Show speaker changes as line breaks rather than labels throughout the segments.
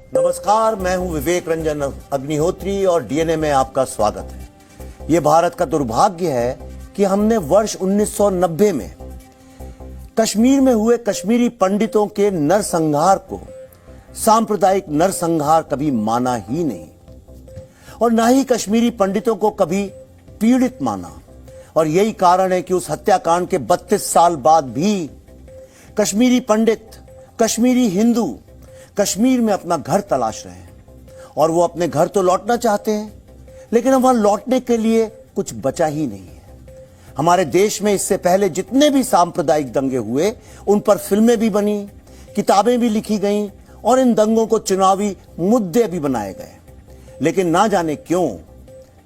नमस्कार, मैं हूं विवेक रंजन अग्निहोत्री और डीएनए में आपका स्वागत है। ये भारत का दुर्भाग्य है कि हमने वर्ष 1990 में कश्मीर में हुए कश्मीरी पंडितों के नरसंहार को सांप्रदायिक नरसंहार कभी माना ही नहीं और ना ही कश्मीरी पंडितों को कभी पीड़ित माना। और यही कारण है कि उस हत्याकांड के 32 साल बाद भी कश्मीरी पंडित, कश्मीरी हिंदू कश्मीर में अपना घर तलाश रहे हैं और वो अपने घर तो लौटना चाहते हैं, लेकिन अब वहां लौटने के लिए कुछ बचा ही नहीं है। हमारे देश में इससे पहले जितने भी सांप्रदायिक दंगे हुए उन पर फिल्में भी बनी, किताबें भी लिखी गईं और इन दंगों को चुनावी मुद्दे भी बनाए गए, लेकिन ना जाने क्यों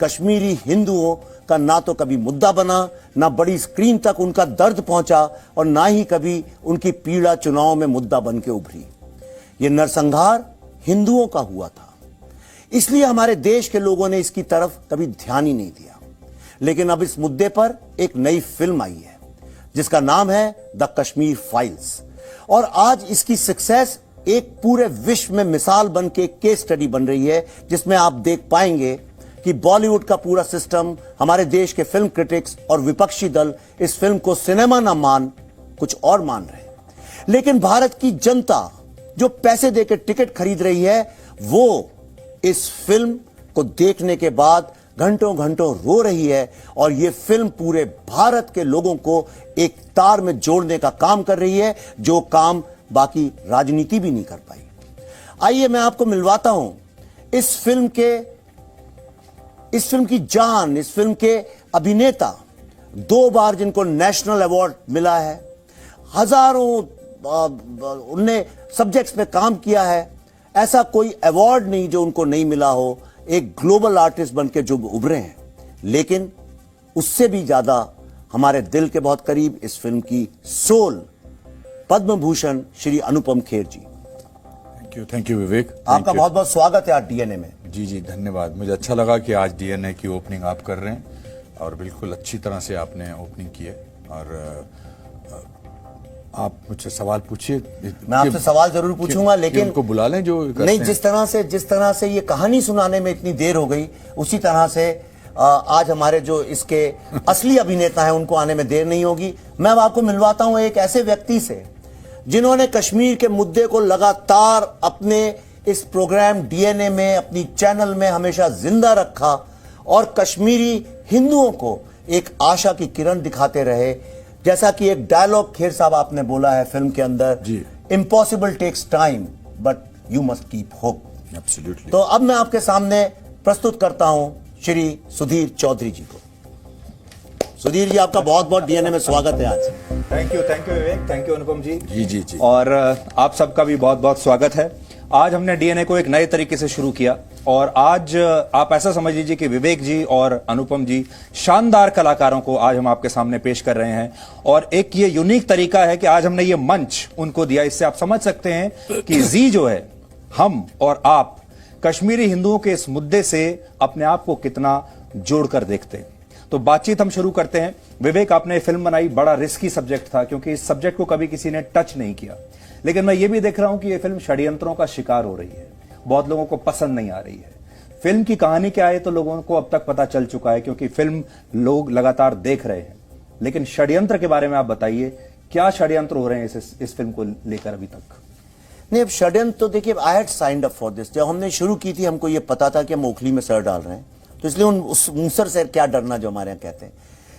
कश्मीरी हिंदुओं का ना तो कभी मुद्दा बना, ना बड़ी स्क्रीन तक उनका दर्द पहुंचा और ना ही कभी उनकी पीड़ा चुनाव में मुद्दा बन के उभरी। ये नरसंहार हिंदुओं का हुआ था, इसलिए हमारे देश के लोगों ने इसकी तरफ कभी ध्यान ही नहीं दिया। लेकिन अब इस मुद्दे पर एक नई फिल्म आई है जिसका नाम है द कश्मीर फाइल्स और आज इसकी सक्सेस एक पूरे विश्व में मिसाल बन के केस स्टडी बन रही है, जिसमें आप देख पाएंगे कि बॉलीवुड का पूरा सिस्टम, हमारे देश के फिल्म क्रिटिक्स और विपक्षी दल इस फिल्म को सिनेमा ना मान कुछ और मान रहे हैं, लेकिन भारत की जनता जो पैसे देकर टिकट खरीद रही है वो इस फिल्म को देखने के बाद घंटों घंटों रो रही है और यह फिल्म पूरे भारत के लोगों को एक तार में जोड़ने का काम कर रही है, जो काम बाकी राजनीति भी नहीं कर पाई। आइए मैं आपको मिलवाता हूं इस फिल्म की जान, इस फिल्म के अभिनेता, 2 बार जिनको नेशनल अवार्ड मिला है, हजारों उनने सब्जेक्ट्स में काम किया है, ऐसा कोई अवार्ड नहीं जो उनको नहीं मिला हो। एक ग्लोबल आर्टिस्ट बनके जो उभरे हैं, लेकिन उससे भी ज्यादा हमारे दिल के बहुत करीब इस फिल्म की soul Padma Bhushan Shri Anupam Kher ji.
Thank you Vivek,
आपका बहुत बहुत स्वागत है आज डीएनए में।
जी धन्यवाद। मुझे अच्छा लगा कि आज डीएनए की ओपनिंग आप कर रहे हैं और बिल्कुल अच्छी तरह से आपने ओपनिंग की है। और आप मुझसे सवाल पूछिए।
मैं आपसे सवाल जरूर पूछूंगा, लेकिन
उनको बुला लें जो
नहीं, जिस तरह से ये कहानी सुनाने में इतनी देर हो गई, उसी तरह से आज हमारे जो इसके असली अभिनेता हैं उनको आने में देर नहीं होगी। मैं अब आपको मिलवाता हूं एक ऐसे व्यक्ति से जिन्होंने कश्मीर के मुद्दे को लगातार अपने इस प्रोग्राम डीएनए में, अपनी चैनल में हमेशा जिंदा रखा और कश्मीरी हिंदुओं को एक आशा की किरण दिखाते रहे। जैसा कि एक डायलॉग खेर साहब आपने बोला है फिल्म के अंदर, impossible takes time but you must keep hope.
Absolutely.
तो अब मैं आपके सामने प्रस्तुत करता हूं श्री सुधीर चौधरी जी को। सुधीर जी, आपका बहुत बहुत डीएनए में स्वागत है आज।
Thank you Vivek, thank you Anupam ji.
जी।
और आप सबका भी बहुत बहुत स्वागत है। आज हमने डीएनए को एक नए तरीके से शुरू किया और आज आप ऐसा समझ लीजिए कि विवेक जी और अनुपम जी शानदार कलाकारों को आज हम आपके सामने पेश कर रहे हैं और एक ये यूनिक तरीका है कि आज हमने ये मंच उनको दिया। इससे आप समझ सकते हैं कि जी जो है, हम और आप कश्मीरी हिंदुओं के इस मुद्दे से अपने आप को कितना जोड़कर देखते हैं। तो बातचीत हम शुरू करते हैं। विवेक, आपने फिल्म बनाई, बड़ा रिस्की सब्जेक्ट था क्योंकि इस सब्जेक्ट को कभी किसी ने टच नहीं किया, लेकिन मैं ये भी देख रहा हूं कि ये फिल्म षड्यंत्रों का शिकार हो रही है, बहुत लोगों को पसंद नहीं आ रही है। फिल्म की कहानी क्या है तो लोगों को अब तक पता चल चुका है क्योंकि फिल्म लोग लगातार देख रहे हैं, लेकिन षड्यंत्र के बारे में आप बताइए, क्या षड्यंत्र हो रहे हैं इस फिल्म को लेकर अभी तक?
नहीं, अब षड्यंत्र तो देखिए, I had signed up for this. जब हमने शुरू की थी हमको ये पता था कि हम ओखली में सर डाल रहे हैं, तो इसलिए उस मूसर से क्या डरना जो हमारे यहाँ कहते हैं।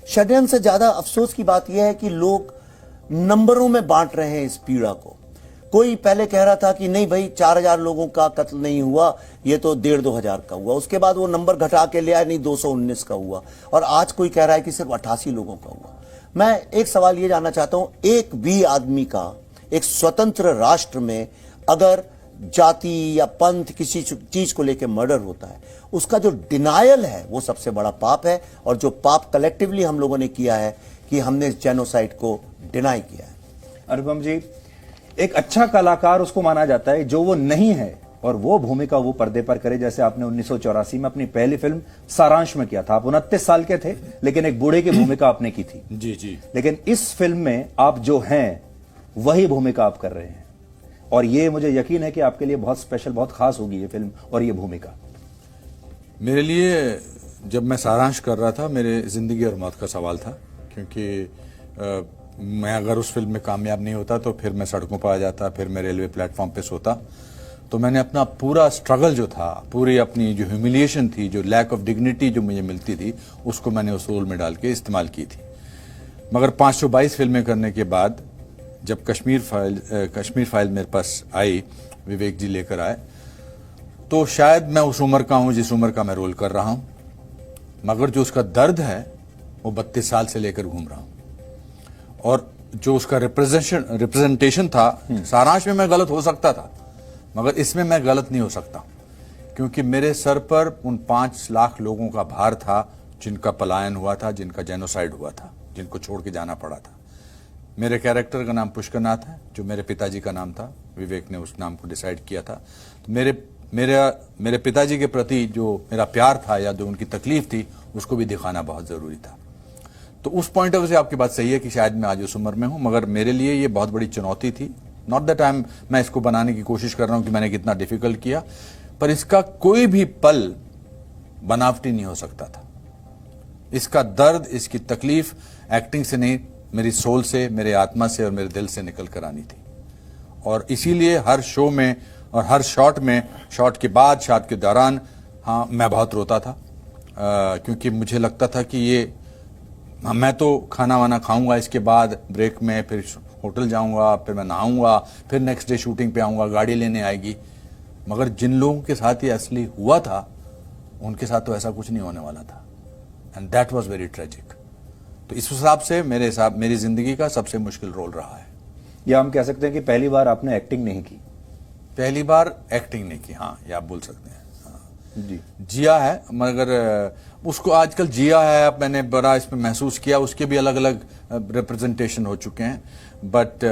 षड्यंत्र से ज्यादा अफसोस की बात यह है कि लोग नंबरों में बांट रहे हैं इस पीड़ा को। कोई पहले कह रहा था कि नहीं भाई 4000 लोगों का कत्ल नहीं हुआ, ये तो 1,500-2 हजार का हुआ। उसके बाद वो नंबर घटा के ले आए, नहीं 219 का हुआ, और आज कोई कह रहा है कि सिर्फ 88 लोगों का हुआ। मैं एक सवाल ये जानना चाहता हूं, एक भी आदमी का एक स्वतंत्र राष्ट्र में अगर जाति या पंथ किसी चीज को लेकर मर्डर होता है, उसका जो डिनायल है वो सबसे बड़ा पाप है, और जो पाप कलेक्टिवली हम लोगों ने किया है कि हमने इस जेनोसाइड को डिनाई किया है।
अनुपम जी, एक अच्छा कलाकार उसको माना जाता है जो वो नहीं है और वो भूमिका वो पर्दे पर करे, जैसे आपने 1984 में अपनी पहली फिल्म सारांश में किया था। आप 29 साल के थे लेकिन एक बूढ़े की भूमिका आपने की थी।
जी।
लेकिन इस फिल्म में आप जो हैं वही भूमिका आप कर रहे हैं और ये मुझे यकीन है कि आपके लिए बहुत स्पेशल, बहुत खास होगी ये फिल्म और ये भूमिका।
मेरे लिए जब मैं सारांश कर रहा था, मेरे जिंदगी और मौत का सवाल था, क्योंकि मैं अगर उस फिल्म में कामयाब नहीं होता तो फिर मैं सड़कों पर आ जाता, फिर मैं रेलवे प्लेटफॉर्म पे सोता। तो मैंने अपना पूरा स्ट्रगल जो था, पूरी अपनी जो ह्यूमिलिएशन थी, जो लैक ऑफ डिग्निटी जो मुझे मिलती थी, उसको मैंने उस रोल में डाल के इस्तेमाल की थी। मगर 522 फिल्में करने के बाद जब कश्मीर फाइल मेरे पास आई, विवेक जी लेकर आए, तो शायद मैं उस उम्र का हूं जिस उम्र का मैं रोल कर रहा हूं, मगर जो उसका दर्द है वो 32 साल से लेकर घूम रहा हूं। और जो उसका रिप्रेजेंटेशन था, सारांश में मैं गलत हो सकता था, मगर इसमें मैं गलत नहीं हो सकता, क्योंकि मेरे सर पर उन 5 लाख लोगों का भार था जिनका पलायन हुआ था, जिनका जेनोसाइड हुआ था, जिनको छोड़ के जाना पड़ा था। मेरे कैरेक्टर का नाम पुष्करनाथ है, जो मेरे पिताजी का नाम था। विवेक ने उस नाम को डिसाइड किया था। तो मेरे पिताजी के प्रति जो मेरा प्यार था या जो उनकी तकलीफ थी, उसको भी दिखाना बहुत जरूरी था। तो उस पॉइंट ऑफ व्यू से आपकी बात सही है कि शायद मैं आज उस उम्र में हूं, मगर मेरे लिए ये बहुत बड़ी चुनौती थी। नॉट दैट मैं इसको बनाने की कोशिश कर रहा हूं कि मैंने कितना डिफिकल्ट किया, पर इसका कोई भी पल बनावटी नहीं हो सकता था। इसका दर्द, इसकी तकलीफ एक्टिंग से नहीं, मेरी सोल से, मेरे आत्मा से और मेरे दिल से निकल कर आनी थी। और इसीलिए हर शो में और हर शॉट में, शॉट के बाद, शॉट के दौरान, हाँ, मैं बहुत रोता था, क्योंकि मुझे लगता था कि ये मैं तो खाना वाना खाऊंगा, इसके बाद ब्रेक में फिर होटल जाऊंगा, फिर मैं नहाऊंगा, फिर नेक्स्ट डे शूटिंग पे आऊंगा, गाड़ी लेने आएगी। मगर जिन लोगों के साथ ये असली हुआ था, उनके साथ तो ऐसा कुछ नहीं होने वाला था। And that was very tragic. तो इस हिसाब से मेरी जिंदगी का सबसे मुश्किल रोल रहा है।
या हम कह सकते हैं कि पहली बार आपने एक्टिंग नहीं की?
पहली बार एक्टिंग नहीं की, हाँ, ये आप बोल सकते हैं।
जी,
जिया है, मगर उसको आजकल जिया है, अब मैंने बड़ा इसमें महसूस किया। उसके भी अलग अलग रिप्रेजेंटेशन हो चुके हैं, बट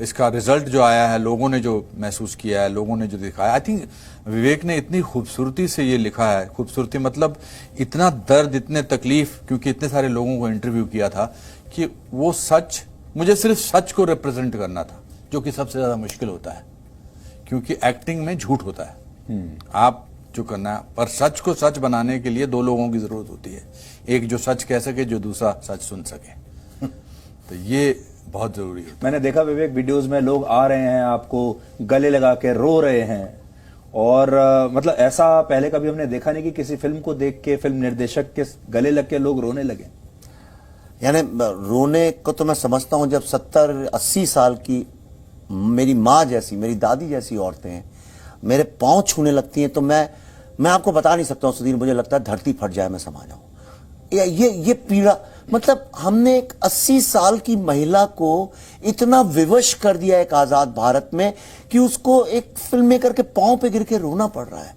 इसका रिजल्ट जो आया है, लोगों ने जो महसूस किया है, लोगों ने जो दिखाया, आई थिंक विवेक ने इतनी खूबसूरती से ये लिखा है। खूबसूरती मतलब इतना दर्द, इतने तकलीफ, क्योंकि इतने सारे लोगों को इंटरव्यू किया था, कि वो सच, मुझे सिर्फ सच को रिप्रेजेंट करना था, जो कि सबसे ज्यादा मुश्किल होता है, क्योंकि एक्टिंग में झूठ होता है। आप जो करना है, पर सच को सच बनाने के लिए 2 लोगों की जरूरत होती है, एक जो सच कह सके, जो दूसरा सच सुन सके। तो ये बहुत जरूरी है।
मैंने देखा विवेक, वीडियोस में लोग आ रहे हैं, आपको गले लगा के रो रहे हैं, और मतलब ऐसा पहले कभी हमने देखा नहीं कि किसी फिल्म को देख के फिल्म निर्देशक के गले लग के लोग रोने लगे।
यानी रोने को तो मैं समझता हूं, जब 70-80 साल की मेरी माँ जैसी, मेरी दादी जैसी औरतें मेरे पांव छूने लगती हैं, तो मैं आपको बता नहीं सकता हूं सुधीर, मुझे लगता है धरती फट जाए, मैं समा जाऊं। ये पीड़ा, मतलब हमने एक 80 साल की महिला को इतना विवश कर दिया एक आजाद भारत में, कि उसको एक फिल्म मेकर के पांव पे गिर के रोना पड़ रहा है।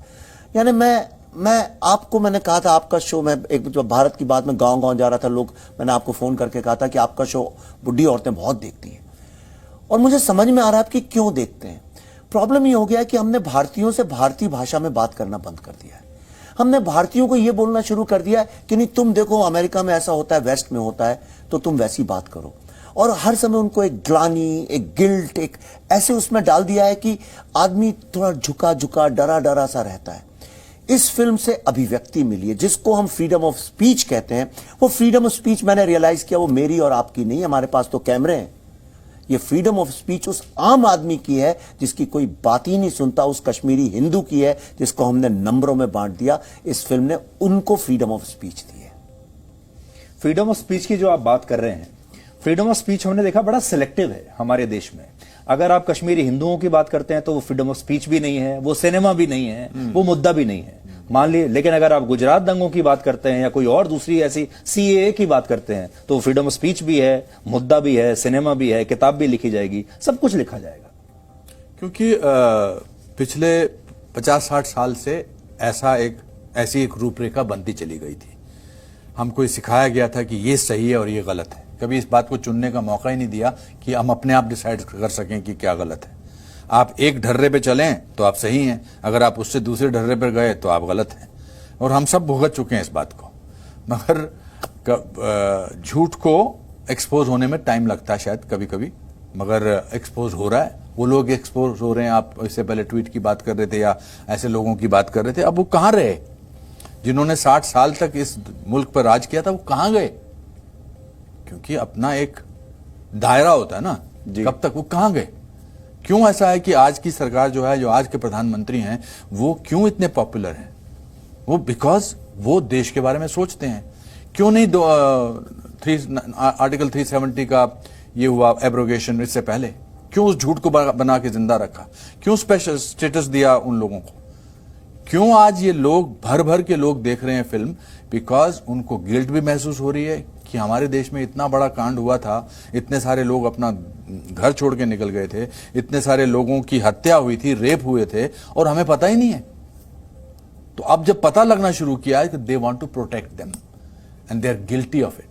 यानी मैंने कहा था, आपका शो, मैं एक जब भारत की बात में गांव जा रहा था, मैंने आपको फोन करके कहा था कि आपका शो बुढ़ी औरतें बहुत देखती हैं, और मुझे समझ में आ रहा है कि क्यों देखते हैं। प्रॉब्लम ये हो गया कि हमने भारतीयों से भारतीय भाषा में बात करना बंद कर दिया है। हमने भारतीयों को यह बोलना शुरू कर दिया है कि नहीं, तुम देखो अमेरिका में ऐसा होता है, वेस्ट में होता है, तो तुम वैसी बात करो। और हर समय उनको एक ग्लानी, एक गिल्ट, एक ऐसे उसमें डाल दिया है कि आदमी थोड़ा झुका डरा सा रहता है। इस फिल्म से अभिव्यक्ति मिली है, जिसको हम फ्रीडम ऑफ स्पीच कहते हैं। वो फ्रीडम ऑफ स्पीच, मैंने रियलाइज किया, वो मेरी और आपकी नहीं, हमारे पास तो कैमरे हैं। ये फ्रीडम ऑफ स्पीच उस आम आदमी की है जिसकी कोई बात ही नहीं सुनता, उस कश्मीरी हिंदू की है जिसको हमने नंबरों में बांट दिया। इस फिल्म ने उनको फ्रीडम ऑफ स्पीच दी है।
फ्रीडम ऑफ स्पीच की जो आप बात कर रहे हैं, फ्रीडम ऑफ स्पीच हमने देखा बड़ा सिलेक्टिव है हमारे देश में। अगर आप कश्मीरी हिंदुओं की बात करते हैं तो वो फ्रीडम ऑफ स्पीच भी नहीं है, वो सिनेमा भी नहीं है, वो मुद्दा भी नहीं है, मान लीजिए। लेकिन अगर आप गुजरात दंगों की बात करते हैं या कोई और दूसरी ऐसी CAA की बात करते हैं, तो फ्रीडम ऑफ स्पीच भी है, मुद्दा भी है, सिनेमा भी है, किताब भी लिखी जाएगी, सब कुछ लिखा जाएगा।
क्योंकि पिछले 50-60 साल से ऐसी एक रूपरेखा बनती चली गई थी। हमको सिखाया गया था कि ये सही है और ये गलत है। कभी इस बात को चुनने का मौका ही नहीं दिया कि हम अपने आप डिसाइड कर सकें कि क्या गलत है। आप एक ढर्रे पे चलें तो आप सही हैं, अगर आप उससे दूसरे ढर्रे पर गए तो आप गलत हैं। और हम सब भुगत चुके हैं इस बात को। मगर झूठ को एक्सपोज होने में टाइम लगता है शायद कभी कभी, मगर एक्सपोज हो रहा है वो लोग एक्सपोज हो रहे हैं। आप इससे पहले ट्वीट की बात कर रहे थे या ऐसे लोगों की बात कर रहे थे, अब वो कहां रहे? जिन्होंने 60 साल तक इस मुल्क पर राज किया था वो कहां गए? क्योंकि अपना एक दायरा होता है ना, कब तक वो कहां गए? क्यों ऐसा है कि आज की सरकार जो है, जो आज के प्रधानमंत्री हैं, वो क्यों इतने पॉपुलर हैं? वो बिकॉज वो देश के बारे में सोचते हैं। क्यों नहीं आर्टिकल 370 का ये हुआ एब्रोगेशन इससे पहले? क्यों उस झूठ को बना के जिंदा रखा? क्यों स्पेशल स्टेटस दिया उन लोगों को? क्यों आज ये लोग भर भर के लोग देख रहे हैं फिल्म? बिकॉज उनको गिल्ट भी महसूस हो रही है कि हमारे देश में इतना बड़ा कांड हुआ था, इतने सारे लोग अपना घर छोड़ के निकल गए थे, इतने सारे लोगों की हत्या हुई थी, रेप हुए थे, और हमें पता ही नहीं है। तो अब जब पता लगना शुरू किया है कि they want to protect them and they are guilty of it.